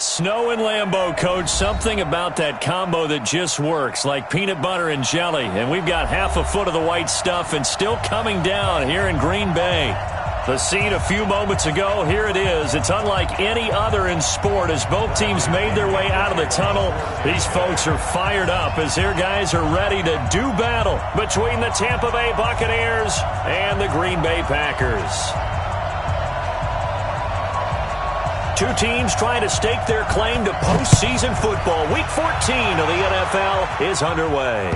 Snow and Lambeau, Coach. Something about that combo that just works, like peanut butter and jelly. And we've got half a foot of the white stuff and still coming down here in Green Bay. The scene a few moments ago, here it is. It's unlike any other in sport as both teams made their way out of the tunnel. These folks are fired up as their guys are ready to do battle between the Tampa Bay Buccaneers and the Green Bay Packers. Two teams trying to stake their claim to postseason football. Week 14 of the NFL is underway.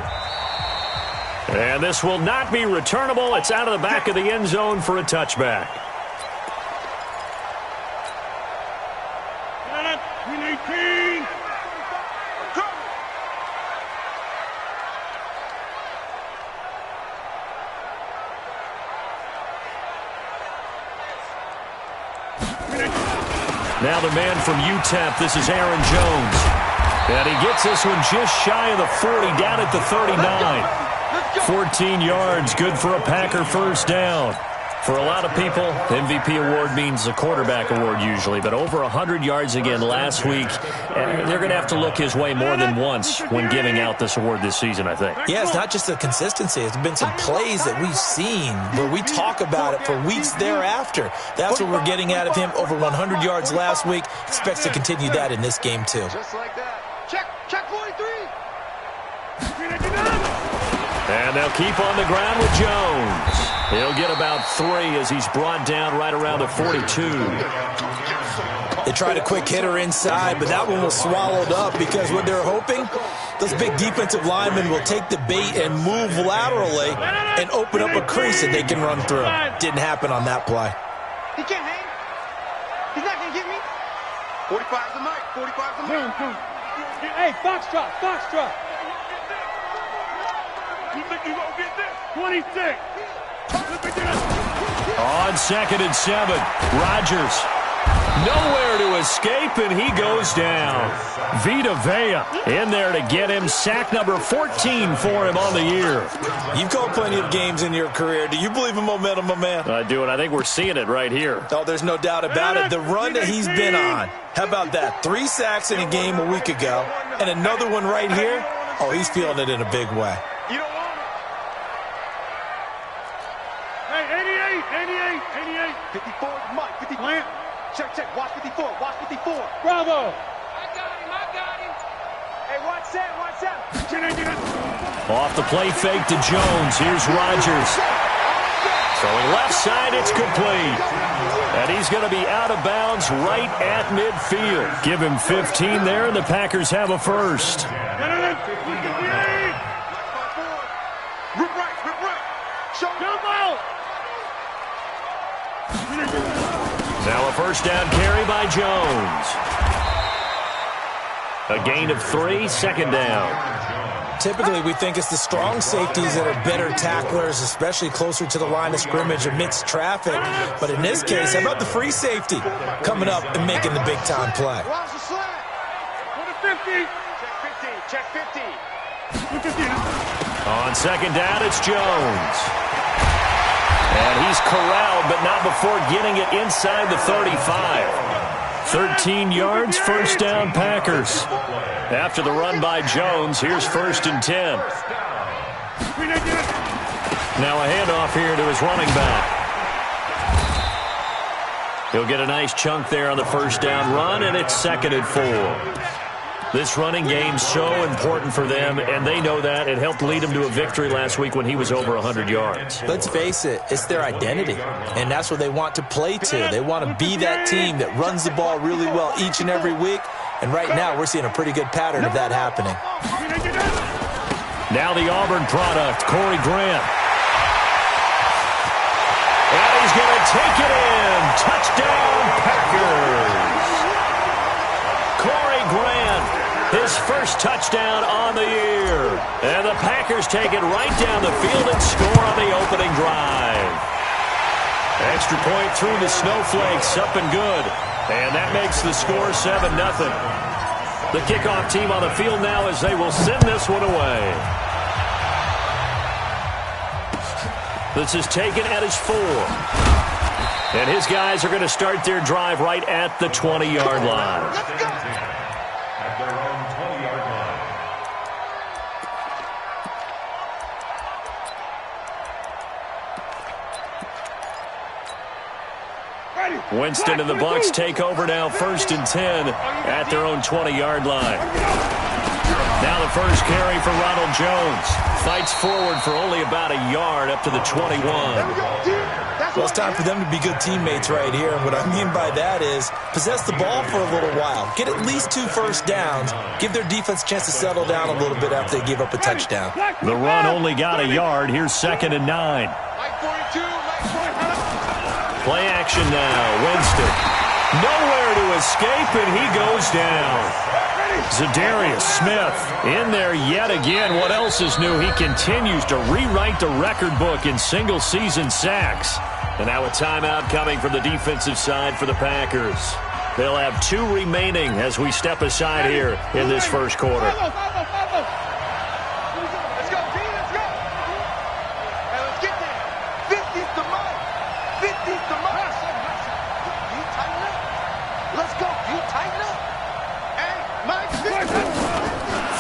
And this will not be returnable. It's out of the back of the end zone for a touchback. Now the man from UTEP, this is Aaron Jones. And he gets this one just shy of the 40, down at the 39. 14 yards, good for a Packer first down. For a lot of people, MVP award means the quarterback award usually, but over 100 yards again last week. They're going to have to look his way more than once when giving out this award this season, I think. Yeah, it's not just the consistency. It's been some plays that we've seen where we talk about it for weeks thereafter. That's what we're getting out of him. Over 100 yards last week. Expects to continue that in this game, too. Just like that. Check 43. And they'll keep on the ground with Jones. He'll get about 3 as he's brought down right around the 42. They tried a quick hitter inside, but that one was swallowed up because what they're hoping, those big defensive linemen will take the bait and move laterally and open up a crease that they can run through. Didn't happen on that play. He can't hang. He's not going to get me. 45's the mic. 45's the mic. Hey, Foxtrot. You think you gonna get this? 26. On 2nd and 7, Rodgers. Nowhere to escape, and he goes down. Vita Vea in there to get him. Sack number 14 for him on the year. You've called plenty of games in your career. Do you believe in momentum, my man? I do, and I think we're seeing it right here. Oh, there's no doubt about it. The run that he's been on. How about that? 3 sacks in a game a week ago, and another one right here. Oh, he's feeling it in a big way. You don't want it. Hey, 88. 54 is Mike. 54. Plant. Check. Watch 54. Bravo. I got him. Hey, watch that. Off the play fake to Jones. Here's Rodgers. Throwing left side, it's complete. And he's going to be out of bounds right at midfield. Give him 15 there, and the Packers have a first. Rip right. Jump out. Now a first down carry by Jones. A gain of 3, second down. Typically, we think it's the strong safeties that are better tacklers, especially closer to the line of scrimmage amidst traffic. But in this case, how about the free safety coming up and making the big-time play? Watch the slack. Go to 50. Check 50. On second down, it's Jones. And he's corralled, but not before getting it inside the 35. 13 yards, first down Packers. After the run by Jones, here's 1st and 10. Now a handoff here to his running back. He'll get a nice chunk there on the first down run, and it's 2nd and 4. This running game's so important for them, and they know that. It helped lead them to a victory last week when he was over 100 yards. Let's face it, it's their identity, and that's what they want to play to. They want to be that team that runs the ball really well each and every week, and right now we're seeing a pretty good pattern of that happening. Now the Auburn product, Corey Grant. And he's going to take it in. Touchdown, Packers. Corey Grant, his first touchdown on the year. And the Packers take it right down the field and score on the opening drive. Extra point through the snowflakes, up and good. And that makes the score 7-0. The kickoff team on the field now as they will send this one away. This is taken at his 4. And his guys are going to start their drive right at the 20-yard line. Let's go. At their own 20-yard line. Winston and the Bucs take over now, 1st and 10 at their own 20-yard line. Now the first carry for Ronald Jones. Fights forward for only about a yard up to the 21. Well, it's time for them to be good teammates right here. And what I mean by that is possess the ball for a little while. Get at least 2 first downs. Give their defense a chance to settle down a little bit after they give up a touchdown. The run only got a yard. Here's 2nd and 9. Play action now. Winston. Nowhere to escape, and he goes down. Za'Darius Smith in there yet again. What else is new? He continues to rewrite the record book in single-season sacks. And now a timeout coming from the defensive side for the Packers. They'll have 2 remaining as we step aside here in this first quarter. Let's go, G. Let's go. Hey, let's get there. 50's the mark. 50's the mark. You tighten up. Let's go. You tighten up. Hey, Mike.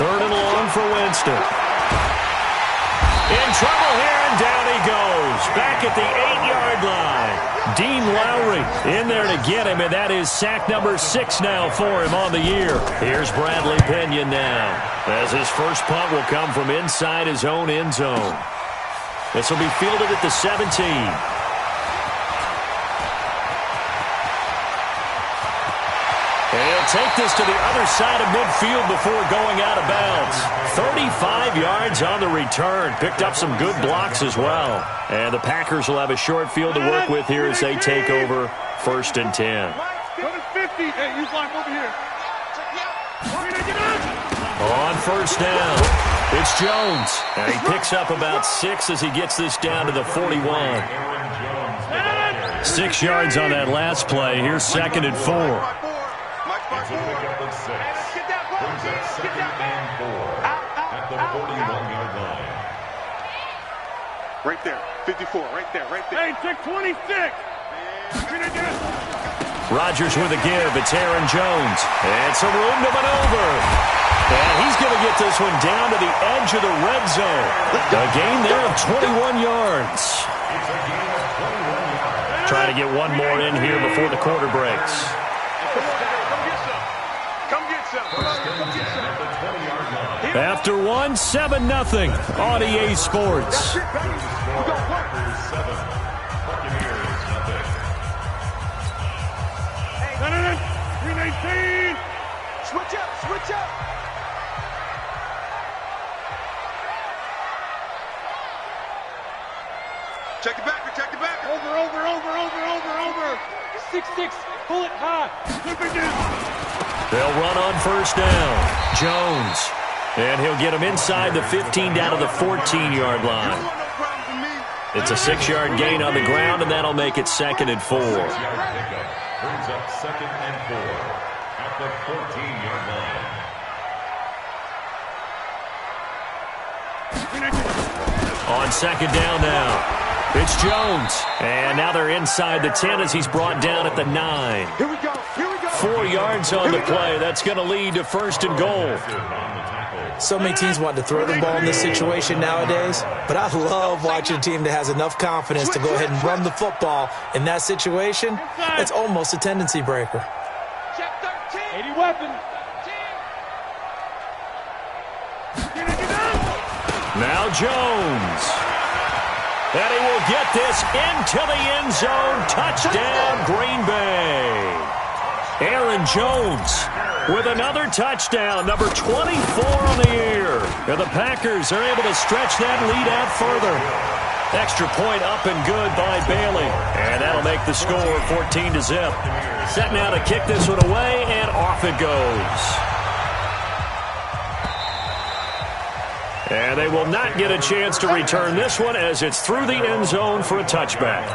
3rd and long for Winston. In trouble here, and down he goes. Back at the 8-yard line. Dean Lowry in there to get him, and that is sack number 6 now for him on the year. Here's Bradley Pinion now, as his first punt will come from inside his own end zone. This will be fielded at the 17. He'll take this to the other side of midfield before going out of bounds. 35 yards on the return. Picked up some good blocks as well. And the Packers will have a short field to work with here as they take over 1st and 10. Go to 50. Hey, you block over here. On 1st down, it's Jones. And he picks up about 6 as he gets this down to the 41. 6 yards on that last play. Here's 2nd and 4. It's a pickup of 6. Brings up 2nd and 4 at the 41-yard line. Right there. 54. Right there. Right there. Hey, check 26. Rodgers with a give. It's Aaron Jones. And some room to maneuver. And he's going to get this one down to the edge of the red zone. A gain there of 21 yards. It's a gain of 21 yards. Trying to get one more in here before the quarter breaks. After 1, 7-0 on EA Sports. Packers 7, Buccaneers 319. Switch up. Switch up. Check it back. Check it back. Over. 6-6. Pull it high. They'll run on 1st down. Jones. And he'll get him inside the 15 down to the 14-yard line. It's a 6-yard gain on the ground, and that'll make it 2nd and 4. 6-yard pickup. Brings up 2nd and 4 at the 14-yard line. On 2nd down now. It's Jones. And now they're inside the 10 as he's brought down at the 9. Here we go. 4 yards on the play. That's going to lead to 1st and goal. So many teams want to throw the ball in this situation nowadays, but I love watching a team that has enough confidence to go ahead and run the football. In that situation, it's almost a tendency breaker. Check 13. 80 weapon. Now Jones. And he will get this into the end zone. Touchdown, Green Bay. Aaron Jones with another touchdown, number 24 on the year. And the Packers are able to stretch that lead out further. Extra point up and good by Bailey. And that'll make the score 14-0. Set now to kick this one away, and off it goes. And they will not get a chance to return this one as it's through the end zone for a touchback.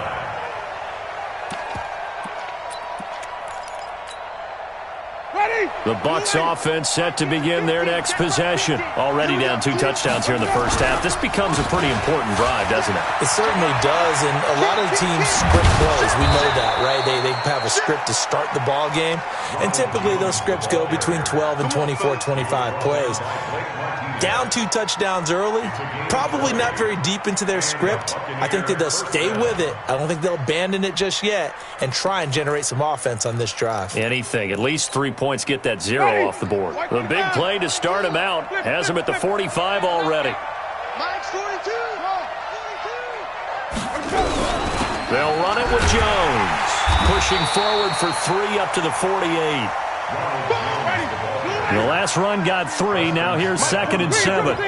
The Bucs offense set to begin their next possession. Already down 2 touchdowns here in the first half. This becomes a pretty important drive, doesn't it? It certainly does, and a lot of teams script plays. We know that, right? They have a script to start the ball game, and typically those scripts go between 12 and 24, 25 plays. Down 2 touchdowns early, probably not very deep into their script. I think that they'll stay with it. I don't think they'll abandon it just yet and try and generate some offense on this drive. Anything. At least 3 points get that 0 off the board. The big play to start him out has him at the 45 already. Mike's 42. They'll run it with Jones. Pushing forward for 3 up to the 48. The last run got 3. Now here's 2nd and 7.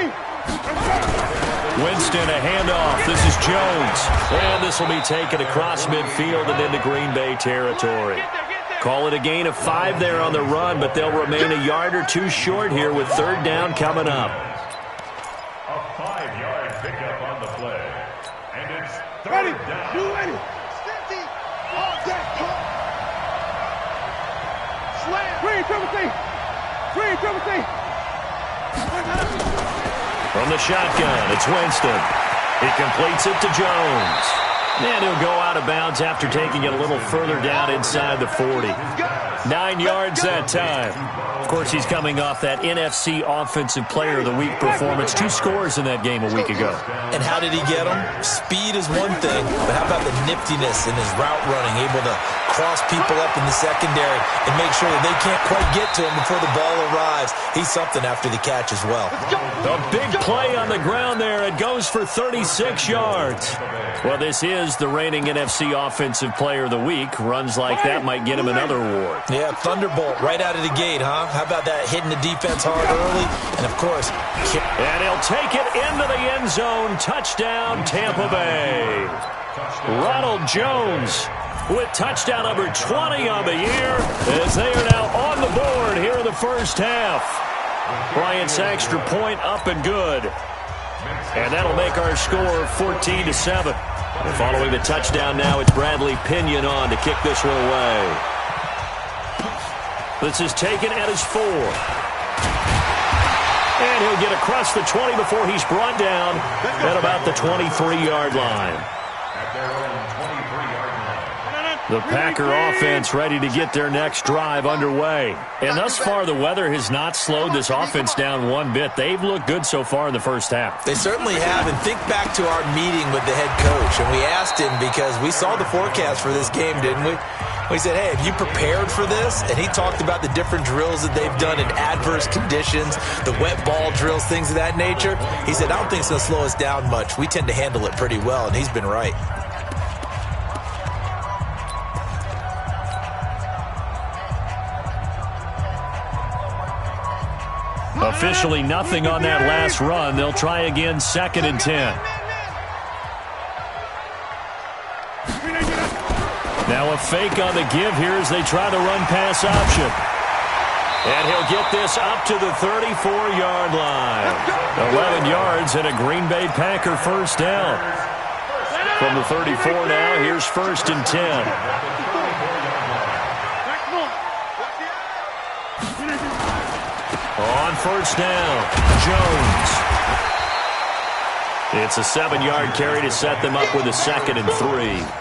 Winston, a handoff. This is Jones. And this will be taken across midfield and into Green Bay territory. Call it a gain of 5 there on the run, but they'll remain a yard or 2 short here with 3rd down coming up. A 5-yard pickup on the play. And it's 3rd down. You ready? From the shotgun, it's Winston. He completes it to Jones. And he'll go out of bounds after taking it a little further down inside the 40. 9 yards that time. Of course, he's coming off that NFC Offensive Player of the Week performance. 2 scores in that game a week ago. And how did he get them? Speed is one thing, but how about the niftiness in his route running, able to cross people up in the secondary and make sure that they can't quite get to him before the ball arrives. He's something after the catch as well. A big play on the ground there. It goes for 36 yards. Well, this is the reigning NFC Offensive Player of the Week. Runs like that might get him another award. Yeah, thunderbolt right out of the gate, huh? How about that, hitting the defense hard early? And, of course, and he'll take it into the end zone. Touchdown, Tampa Bay. Ronald Jones with touchdown number 20 on the year as they are now on the board here in the first half. Bryant's extra point up and good. And that'll make our score 14-7. And following the touchdown now, it's Bradley Pinion on to kick this one away. This is taken at his 4. And he'll get across the 20 before he's brought down at about the 23-yard line. The Packer offense ready to get their next drive underway. And thus far, the weather has not slowed this offense down one bit. They've looked good so far in the first half. They certainly have. And think back to our meeting with the head coach. And we asked him because we saw the forecast for this game, didn't we? We said, hey, have you prepared for this? And he talked about the different drills that they've done in adverse conditions, the wet ball drills, things of that nature. He said, I don't think it's going to slow us down much. We tend to handle it pretty well, and he's been right. Officially nothing on that last run. They'll try again, 2nd and 10. Now a fake on the give here as they try the run-pass option. And he'll get this up to the 34-yard line. 11 yards and a Green Bay Packer first down. From the 34 now, here's 1st and 10. On first down, Jones. It's a 7-yard carry to set them up with a 2nd and 3.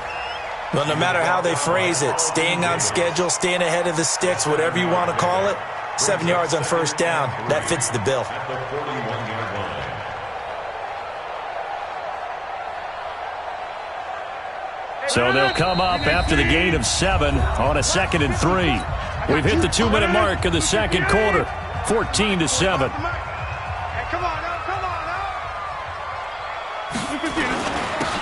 Well, no matter how they phrase it, staying on schedule, staying ahead of the sticks, whatever you want to call it, 7 yards on first down, that fits the bill. So they'll come up after the gain of 7 on a 2nd and 3. We've hit the 2-minute mark of the second quarter. 14-7.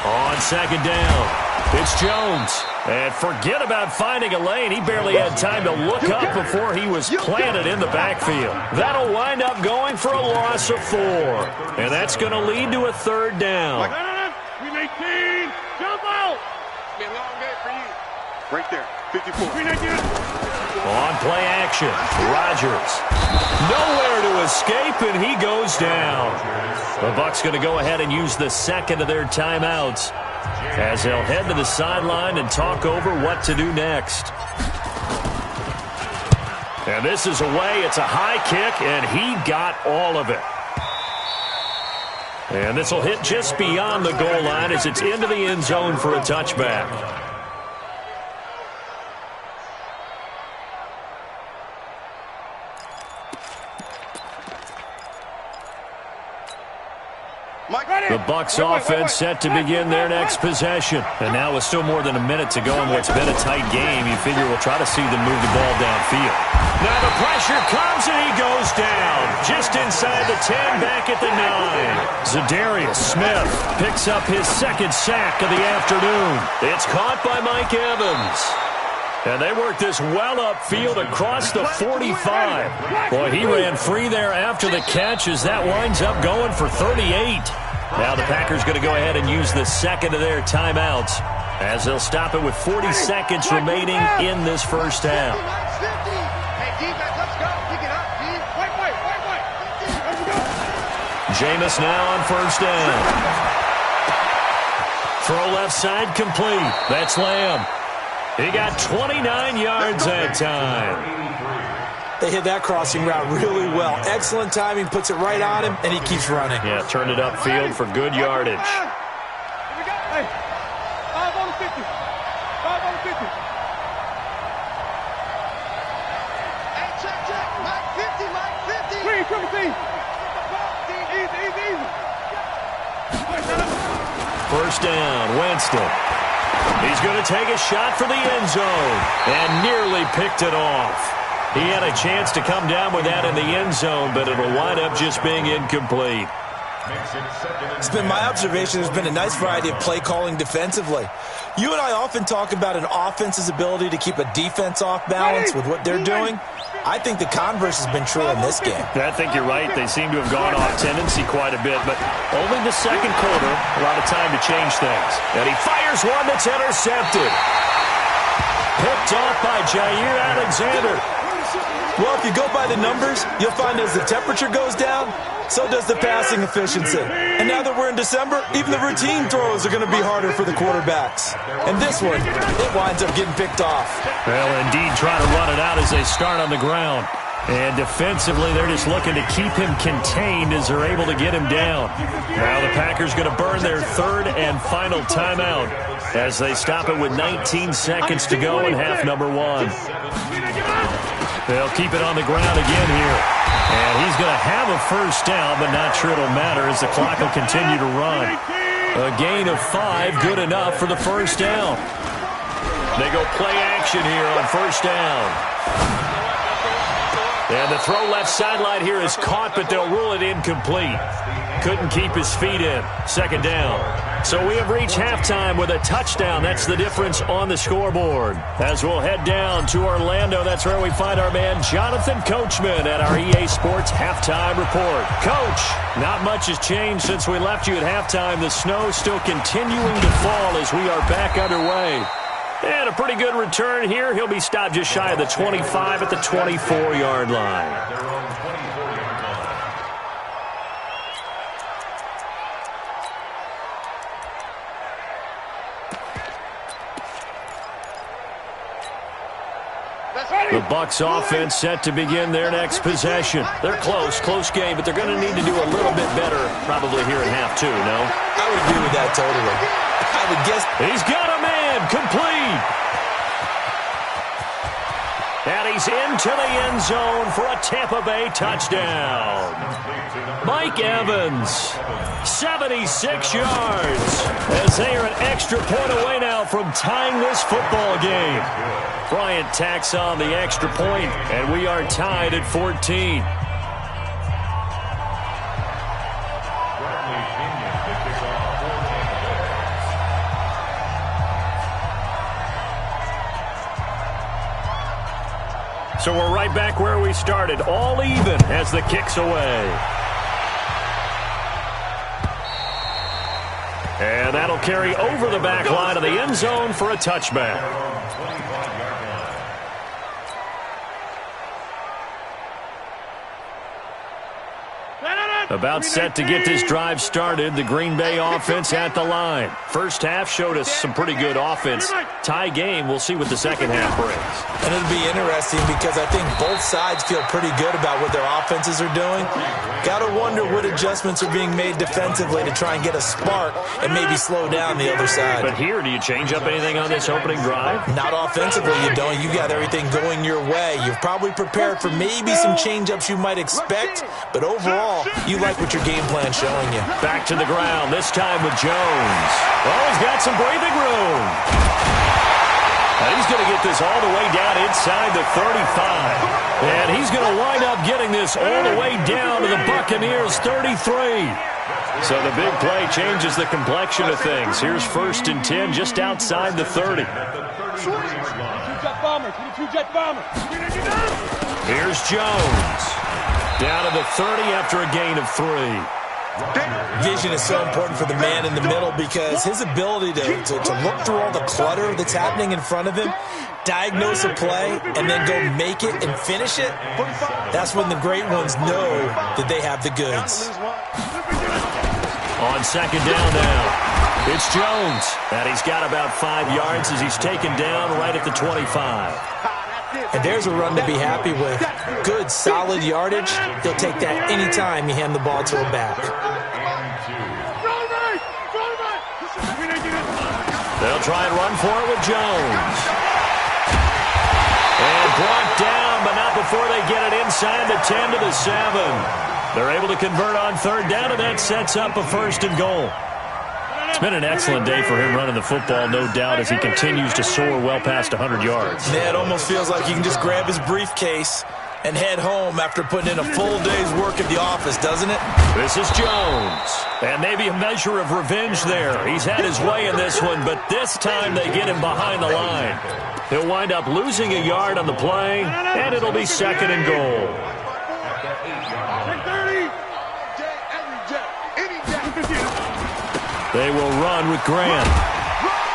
On 2nd down, it's Jones. And forget about finding a lane. He barely had time to look up before he was planted in the backfield. That'll wind up going for a loss of 4. And that's going to lead to a 3rd down. Green 18, jump out. It's been a long day for you. Right there, 54. Green 18. On play action, Rodgers. Nowhere to escape, and he goes down. The Bucs going to go ahead and use the 2nd of their timeouts as they'll head to the sideline and talk over what to do next. And this is away. It's a high kick, and he got all of it. And this will hit just beyond the goal line as it's into the end zone for a touchback. The Bucs offense set to begin their next possession. And now with still more than a minute to go in what's been a tight game, you figure we'll try to see them move the ball downfield. Now the pressure comes and he goes down. Just inside the 10, back at the 9. Za'Darius Smith picks up his second sack of the afternoon. It's caught by Mike Evans. And they work this well upfield across the 45. Boy, he ran free there after the catch as that winds up going for 38. Now the Packers going to go ahead and use the second of their timeouts as they'll stop it with 40 seconds remaining in this first half. Jameis now on first down. Throw left side complete. That's Lamb. He got 29 yards that time. They hit that crossing route really well. Excellent timing, puts it right on him, and he keeps running. Yeah, turned it upfield for good yardage. Here we go. Hey, 5 on the 50. 5 on the 50. Hey, check. Mike 50. Green, triple T. Easy. First down, Winston. He's going to take a shot for the end zone and nearly picked it off. He had a chance to come down with that in the end zone, but it'll wind up just being incomplete. It's been my observation there's been a nice variety of play calling defensively. You and I often talk about an offense's ability to keep a defense off balance with what they're doing. I think the converse has been true in this game. I think you're right. They seem to have gone off tendency quite a bit, but only the second quarter, a lot of time to change things. And he fires one that's intercepted. Picked off by Jair Alexander. Well, if you go by the numbers, you'll find as the temperature goes down, so does the passing efficiency. And now that we're in December, even the routine throws are going to be harder for the quarterbacks. And this one, it winds up getting picked off. Well, indeed, try to run it out as they start on the ground. And defensively, they're just looking to keep him contained as they're able to get him down. Now the Packers going to burn their third and final timeout as they stop it with 19 seconds to go in half number 1. They'll keep it on the ground again here. And he's going to have a first down, but not sure it'll matter as the clock will continue to run. A gain of 5, good enough for the first down. They go play action here on first down. And the throw left sideline here is caught, but they'll rule it incomplete. Couldn't keep his feet in. Second down. So we have reached halftime with a touchdown. That's the difference on the scoreboard. As we'll head down to Orlando, that's where we find our man Jonathan Coachman at our EA Sports Halftime Report. Coach, not much has changed since we left you at halftime. The snow still continuing to fall as we are back underway. And a pretty good return here. He'll be stopped just shy of the 25 at the 24-yard line. The Bucs offense set to begin their next possession. They're close game, but they're going to need to do a little bit better probably here in half 2, no? I would agree with that totally. I would guess. He's got a man, complete. And he's into the end zone for a Tampa Bay touchdown. Mike Evans, 76 yards, as they are an extra point away now from tying this football game. Bryant tacks on the extra point, and we are tied at 14. So we're right back where we started, all even as the kick's away. And that'll carry over the back line of the end zone for a touchback. About set to get this drive started, the Green Bay offense at the line. First half showed us some pretty good offense. Tie game, we'll see what the second half brings. And it'll be interesting because I think both sides feel pretty good about what their offenses are doing. Got to wonder what adjustments are being made defensively to try and get a spark and maybe slow down the other side. But here, do you change up anything on this opening drive? Not offensively, you don't. You got everything going your way. You've probably prepared for maybe some change-ups you might expect, but overall, you like what your game plan's showing you. Back to the ground, this time with Jones. Oh, he's got some breathing room. And he's going to get this all the way down inside the 35. And he's going to wind up getting this all the way down to the Buccaneers' 33. So the big play changes the complexion of things. Here's 1st and 10 just outside the 30. 22-jet bomber, 22-jet bomber. Here's Jones. Down to the 30 after a gain of 3. Vision is so important for the man in the middle because his ability to look through all the clutter that's happening in front of him, diagnose a play, and then go make it and finish it, that's when the great ones know that they have the goods. On second down now, it's Jones. And he's got about 5 yards as he's taken down right at the 25. And there's a run to be happy with. Good, solid yardage. He'll take that anytime you hand the ball to him back. They'll try and run for it with Jones. And brought down, but not before they get it inside the 10 to the 7. They're able to convert on 3rd down, and that sets up a 1st and goal. It's been an excellent day for him running the football, no doubt, as he continues to soar well past 100 yards. Yeah, it almost feels like he can just grab his briefcase and head home after putting in a full day's work at the office, doesn't it? This is Jones. And maybe a measure of revenge there. He's had his way in this one, but this time they get him behind the line. He'll wind up losing a yard on the play, and it'll be 2nd and goal. They will run with Grant.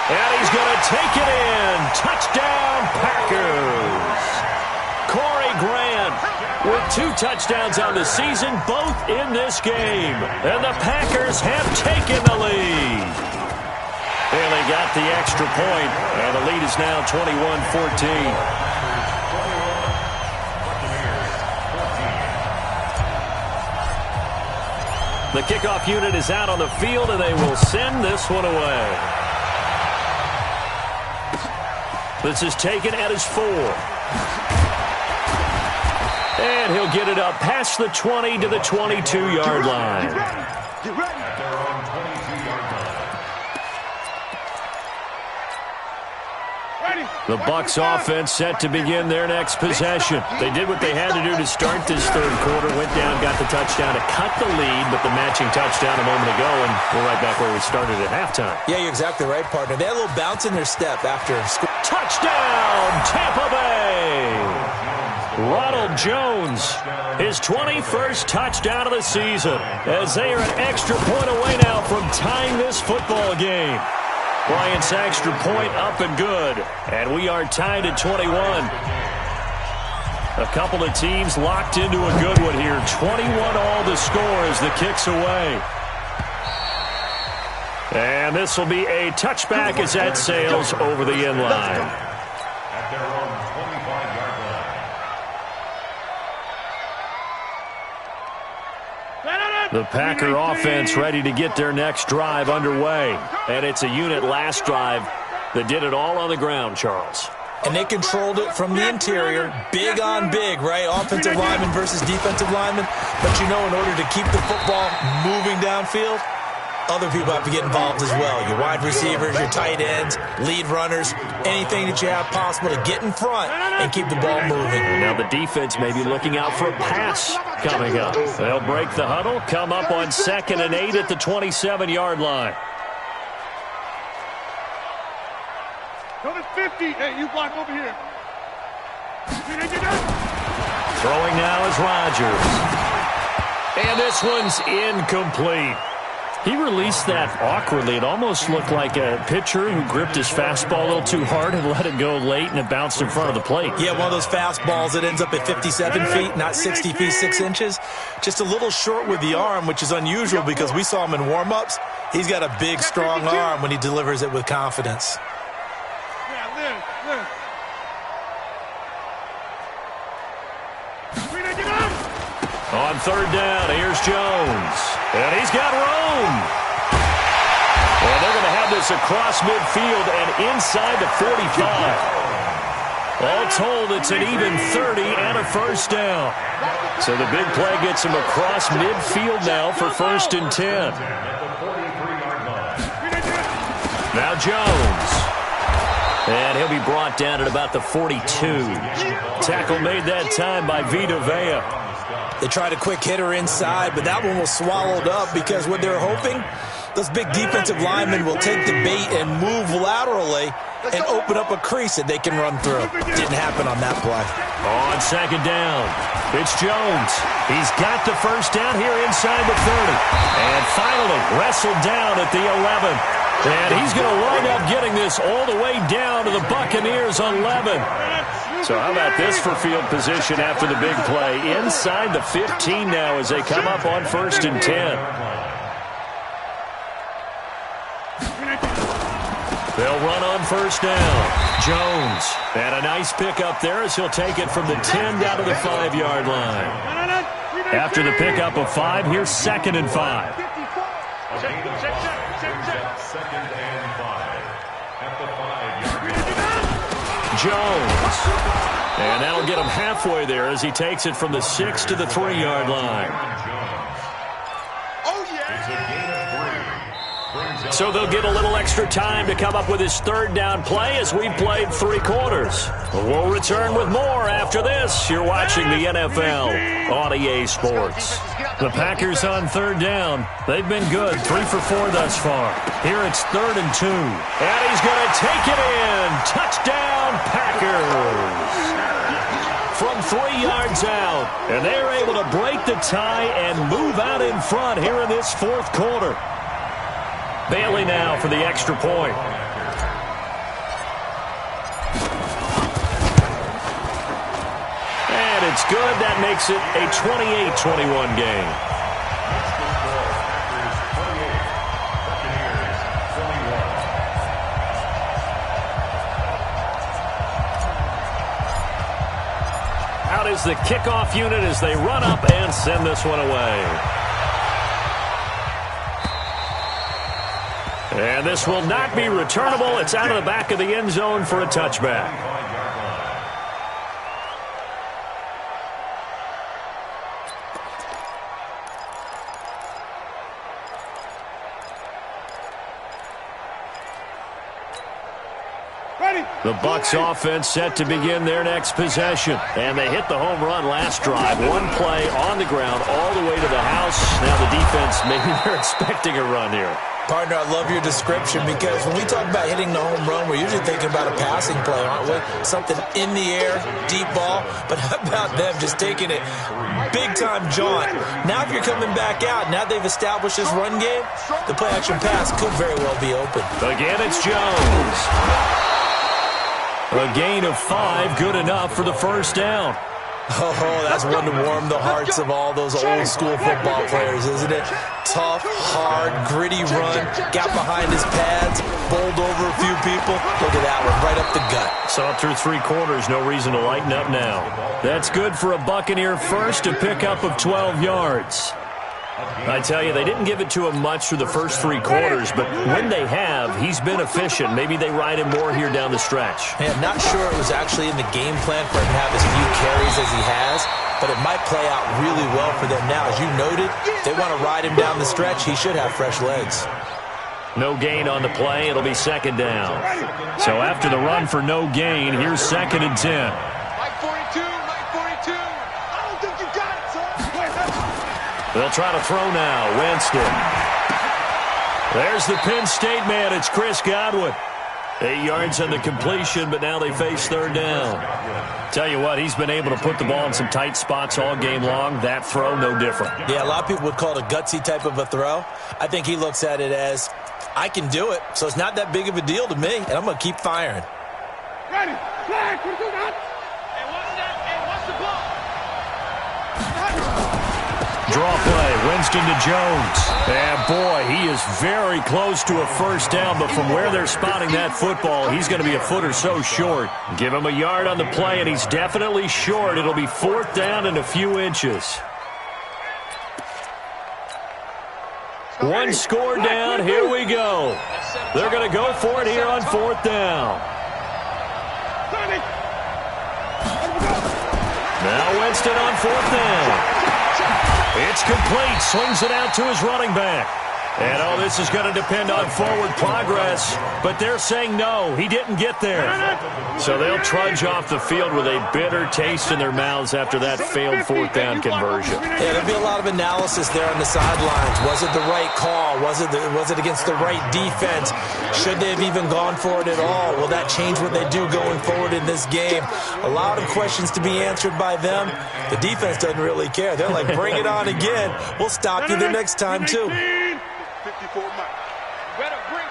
And he's going to take it in. Touchdown, Packers. Corey Grant with 2 touchdowns on the season, both in this game. And the Packers have taken the lead. And they got the extra point, and the lead is now 21-14. The kickoff unit is out on the field, and they will send this one away. This is taken at his 4. And he'll get it up past the 20 to the 22-yard line. Get ready. The Bucs offense set to begin their next possession. They did what they had to do to start this 3rd quarter. Went down, got the touchdown to cut the lead, but the matching touchdown a moment ago, and we're right back where we started at halftime. Yeah, you're exactly right, partner. They had a little bounce in their step after school. Touchdown, Tampa Bay! Ronald Jones, his 21st touchdown of the season, as they are an extra point away now from tying this football game. Bryant's extra point up and good, and we are tied at 21. A couple of teams locked into a good one here. 21 all the score as the kick's away. And this will be a touchback as that sails over the end line. At their own 25-yard line. The Packer offense ready to get their next drive underway. And it's a unit last drive that did it all on the ground, Charles. And they controlled it from the interior, big on big, right? Offensive lineman versus defensive lineman. But you know, in order to keep the football moving downfield, other people have to get involved as well. Your wide receivers, your tight ends, lead runners, anything that you have possible to get in front and keep the ball moving. Now the defense may be looking out for a pass coming up. They'll break the huddle, come up on 2nd and 8 at the 27-yard line. Go to 50. Hey, you block over here. Throwing now is Rodgers. And this one's incomplete. He released that awkwardly. It almost looked like a pitcher who gripped his fastball a little too hard and let it go late, and it bounced in front of the plate. Yeah, one of those fastballs that ends up at 57 feet, not 60 feet, 6 inches. Just a little short with the arm, which is unusual because we saw him in warm-ups. He's got a big, strong arm when he delivers it with confidence. On third down, here's Jones. And he's got room. And they're going to have this across midfield and inside the 45. All told, it's an even 30 and a first down. So the big play gets him across midfield now for 1st and 10. Now Jones. And he'll be brought down at about the 42. Tackle made that time by Vita Vea. They tried a quick hitter inside, but that one was swallowed up because what they're hoping, those big defensive linemen will take the bait and move laterally and open up a crease that they can run through. Didn't happen on that play. On second down, it's Jones. He's got the first down here inside the 30. And finally wrestled down at the 11. And he's going to wind up getting this all the way down to the Buccaneers 11. So how about this for field position after the big play? Inside the 15 now as they come up on 1st and 10. They'll run on first down. Jones. And a nice pickup there as he'll take it from the 10 down to the 5-yard line. After the pickup of 5, here's 2nd and 5. Second and 5 at the 5-yard line. Jones. And that'll get him halfway there as he takes it from the 6 to the 3-yard line. Oh, yeah. So they'll get a little extra time to come up with his 3rd down play as we've played 3 quarters. We'll return with more after this. You're watching the NFL on EA Sports. The Packers on 3rd down. They've been good, 3 for 4 thus far. Here it's 3rd and 2. And he's going to take it in. Touchdown, Packers. From 3 yards out. And they're able to break the tie and move out in front here in this 4th quarter. Bailey now for the extra point. And it's good. That makes it a 28-21 game. Out is the kickoff unit as they run up and send this one away. And this will not be returnable. It's out of the back of the end zone for a touchback. The Bucs offense set to begin their next possession. And they hit the home run last drive. One play on the ground all the way to the house. Now the defense, maybe they're expecting a run here. Partner, I love your description because when we talk about hitting the home run, we're usually thinking about a passing play, aren't we? Something in the air, deep ball. But how about them just taking it big-time jaunt? Now if you're coming back out, now they've established this run game, the play-action pass could very well be open. Again, it's Jones. A gain of 5, good enough for the first down. Oh, that's one to warm the hearts of all those old-school football players, isn't it? Tough, hard, gritty run, got behind his pads, bowled over a few people. Look at that one, right up the gut. Saw through 3 quarters, no reason to lighten up now. That's good for a Buccaneer first, to pick up of 12 yards. I tell you, they didn't give it to him much through the first 3 quarters, but when they have, he's been efficient. Maybe they ride him more here down the stretch. Hey, I'm not sure it was actually in the game plan for him to have as few carries as he has, but it might play out really well for them now. As you noted, they want to ride him down the stretch. He should have fresh legs. No gain on the play. It'll be 2nd down. So after the run for no gain, here's 2nd and 10. Mike 42, Mike 42. I don't think you got it, son. They'll try to throw now. Winston. There's the Penn State man. It's Chris Godwin. 8 yards on the completion, but now they face 3rd down. Tell you what, he's been able to put the ball in some tight spots all game long. That throw, no different. Yeah, a lot of people would call it a gutsy type of a throw. I think he looks at it as, I can do it, so it's not that big of a deal to me, and I'm going to keep firing. Ready, flag, what you got? Hey, what's the ball? Draw play, Winston to Jones. And boy, he is very close to a first down, but from where they're spotting that football, he's going to be a foot or so short. Give him a yard on the play, and he's definitely short. It'll be 4th down and a few inches. One score down, here we go. They're going to go for it here on 4th down. Now Winston on 4th down. It's complete. Swings it out to his running back. And, oh, this is going to depend on forward progress. But they're saying no, he didn't get there. So they'll trudge off the field with a bitter taste in their mouths after that failed 4th down conversion. Yeah, there'll be a lot of analysis there on the sidelines. Was it the right call? Was it against the right defense? Should they have even gone for it at all? Will that change what they do going forward in this game? A lot of questions to be answered by them. The defense doesn't really care. They're like, bring it on again. We'll stop you the next time, too. 54 Mike. You better bring.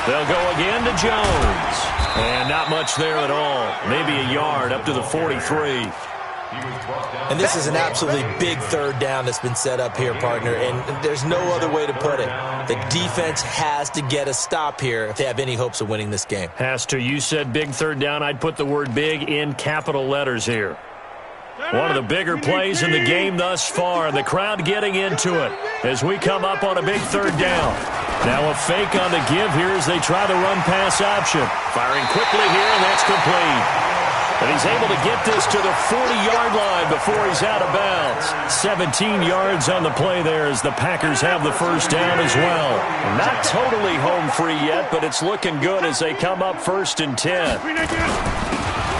They'll go again to Jones. And not much there at all. Maybe a yard up to the 43. And this is an absolutely big 3rd down that's been set up here, partner, and there's no other way to put it. The defense has to get a stop here if they have any hopes of winning this game. Has to. You said big 3rd down. I'd put the word big in capital letters here. One of the bigger plays in the game thus far, and the crowd getting into it as we come up on a big 3rd down. Now a fake on the give here as they try the run-pass option. Firing quickly here, and that's complete. And he's able to get this to the 40-yard line before he's out of bounds. 17 yards on the play there as the Packers have the first down as well. Not totally home free yet, but it's looking good as they come up 1st and 10.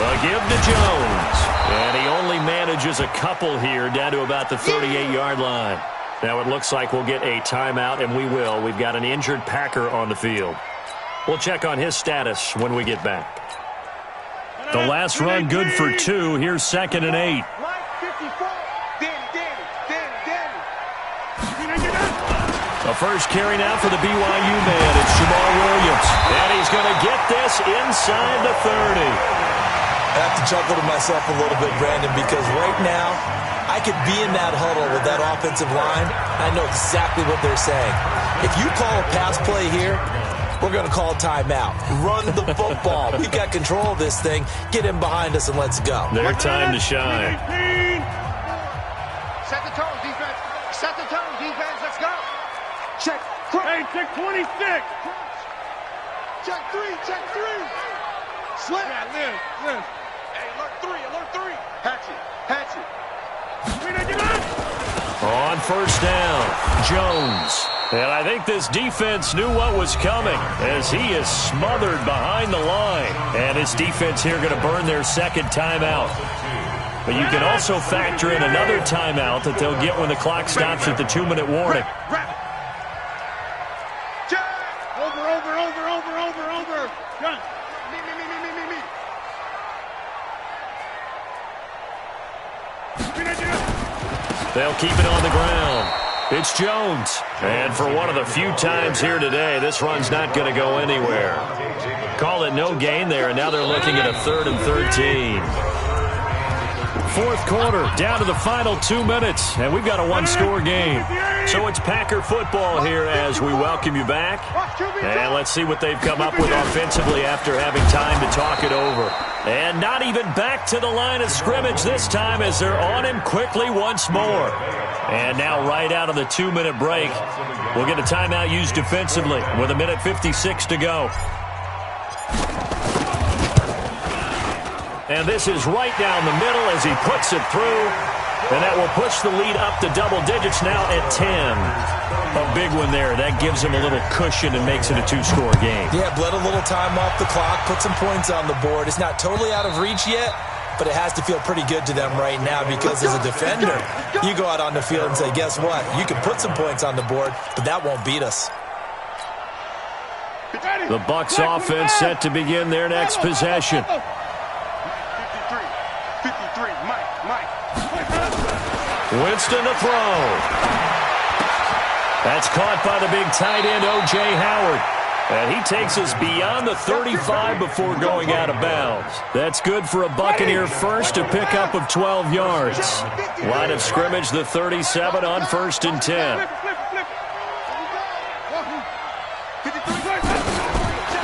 A give to Jones. And he only manages a couple here down to about the 38-yard line. Now it looks like we'll get a timeout, and we will. We've got an injured Packer on the field. We'll check on his status when we get back. The last run good for 2. Here's 2nd and 8. The first carry now for the BYU man. It's Jamal Williams. And he's going to get this inside the 30. I have to chuckle to myself a little bit, Brandon, because right now I could be in that huddle with that offensive line. I know exactly what they're saying. If you call a pass play here, we're going to call timeout. Run the football. We've got control of this thing. Get him behind us and let's go. Their time to shine. Set the tone, defense. Set the tone, defense. Let's go. Check. Hey, check 26. Check 3. Check 3. Slip. Yeah, live. Hey, alert 3. Hatchet. On first down, Jones. And I think this defense knew what was coming as he is smothered behind the line. And his defense here going to burn their 2nd timeout. But you can also factor in another timeout that they'll get when the clock stops at the 2-minute warning. Over. Done. They'll keep it on the ground. It's Jones. And for one of the few times here today, this run's not going to go anywhere. Call it no gain there, and now they're looking at a 3rd and 13. 4th quarter, down to the final 2 minutes, and we've got a 1-score game. So it's Packer football here as we welcome you back. And let's see what they've come up with offensively after having time to talk it over. And not even back to the line of scrimmage this time as they're on him quickly once more. And now right out of the 2-minute break, we'll get a timeout used defensively with 1:56 to go. And this is right down the middle as he puts it through. And that will push the lead up to double digits now at 10. A big one there. That gives him a little cushion and makes it a 2-score game. Yeah, bled a little time off the clock, put some points on the board. It's not totally out of reach yet, but it has to feel pretty good to them right now because as a defender, you go out on the field and say, guess what? You can put some points on the board, but that won't beat us. 55. The Bucs offense set to begin their next possession. 53, Mike. Winston to throw. That's caught by the big tight end, O.J. Howard. And he takes us beyond the 35 before going out of bounds. That's good for a Buccaneer first, a pickup of 12 yards. Line of scrimmage, the 37 on 1st and 10.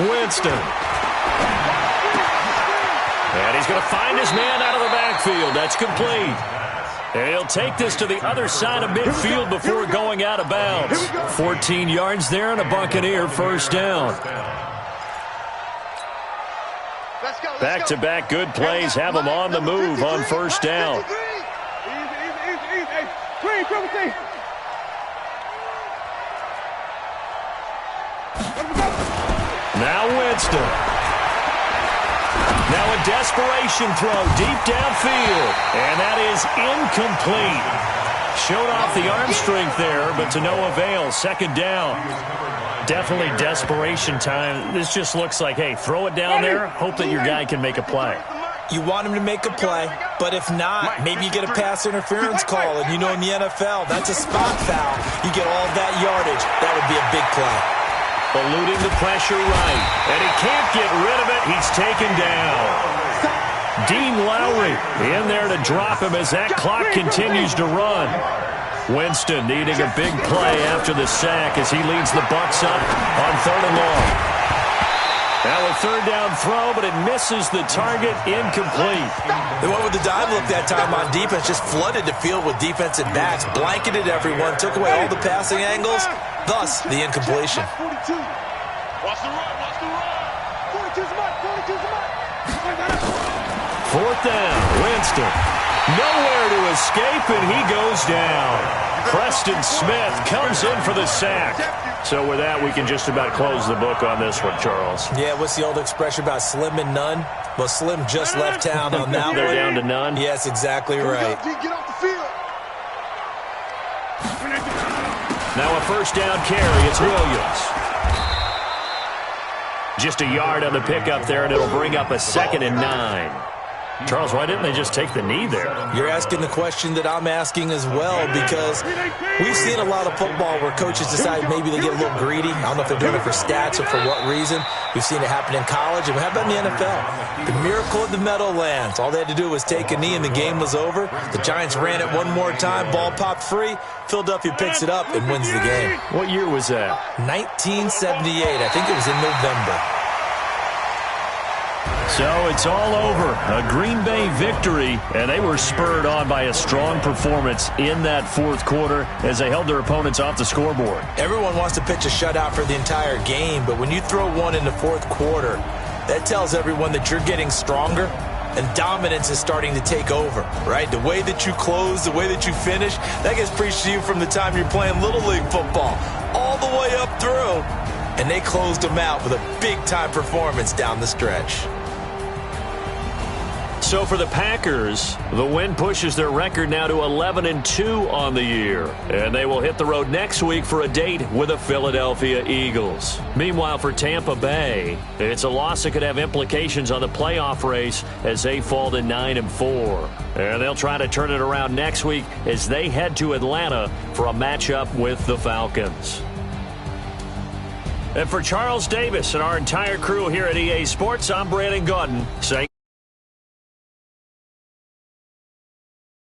Winston. And he's going to find his man out of the backfield. That's complete. And he'll take this to the other side of midfield before going out of bounds. 14 yards there and a Buccaneer first down. Back-to-back good plays have them on the move on first down. Now Winston. Now a desperation throw deep downfield. And that is incomplete. Showed off the arm strength there, but to no avail. Second down. Definitely desperation time. This just looks like, hey, throw it down there, hope that your guy can make a play. You want him to make a play, but if not, maybe you get a pass interference call. And you know in the NFL, that's a spot foul. You get all of that yardage. That would be a big play. Eluding the pressure right. And he can't get rid of it. He's taken down. Dean Lowry in there to drop him as that clock continues to run. Winston needing a big play after the sack as he leads the Bucs up on 3rd and long. Now a third down throw, but it misses the target, incomplete. They went with the dime look that time on defense, just flooded the field with defensive backs, blanketed everyone, took away all the passing angles, thus the incompletion. Watch the run. 42's Mike. 4th down, Winston. Nowhere to escape, and he goes down. Preston Smith comes in for the sack. So with that, we can just about close the book on this one, Charles. Yeah, what's the old expression about slim and none? Well, Slim just left town on that one. They're down to none? Yes, exactly right. Get off the field. Now a first down carry. It's Williams. Just a yard on the pickup there, and it'll bring up a 2nd and 9. Charles, why didn't they just take the knee there? You're asking the question that I'm asking as well, because we've seen a lot of football where coaches decide maybe they get a little greedy. I don't know if they're doing it for stats or for what reason. We've seen it happen in college, and how about in the NFL? The miracle of the Meadowlands. All they had to do was take a knee, and the game was over. The Giants ran it one more time. Ball popped free. Philadelphia picks it up and wins the game. What year was that? 1978. I think it was in November. So it's all over. A Green Bay victory, and they were spurred on by a strong performance in that 4th quarter as they held their opponents off the scoreboard. Everyone wants to pitch a shutout for the entire game, but when you throw one in the 4th quarter, that tells everyone that you're getting stronger and dominance is starting to take over, right? The way that you close, the way that you finish, that gets preached to you from the time you're playing Little League football all the way up through, and they closed them out with a big-time performance down the stretch. So for the Packers, the win pushes their record now to 11-2 on the year. And they will hit the road next week for a date with the Philadelphia Eagles. Meanwhile, for Tampa Bay, it's a loss that could have implications on the playoff race as they fall to 9-4. And they'll try to turn it around next week as they head to Atlanta for a matchup with the Falcons. And for Charles Davis and our entire crew here at EA Sports, I'm Brandon Gaudin saying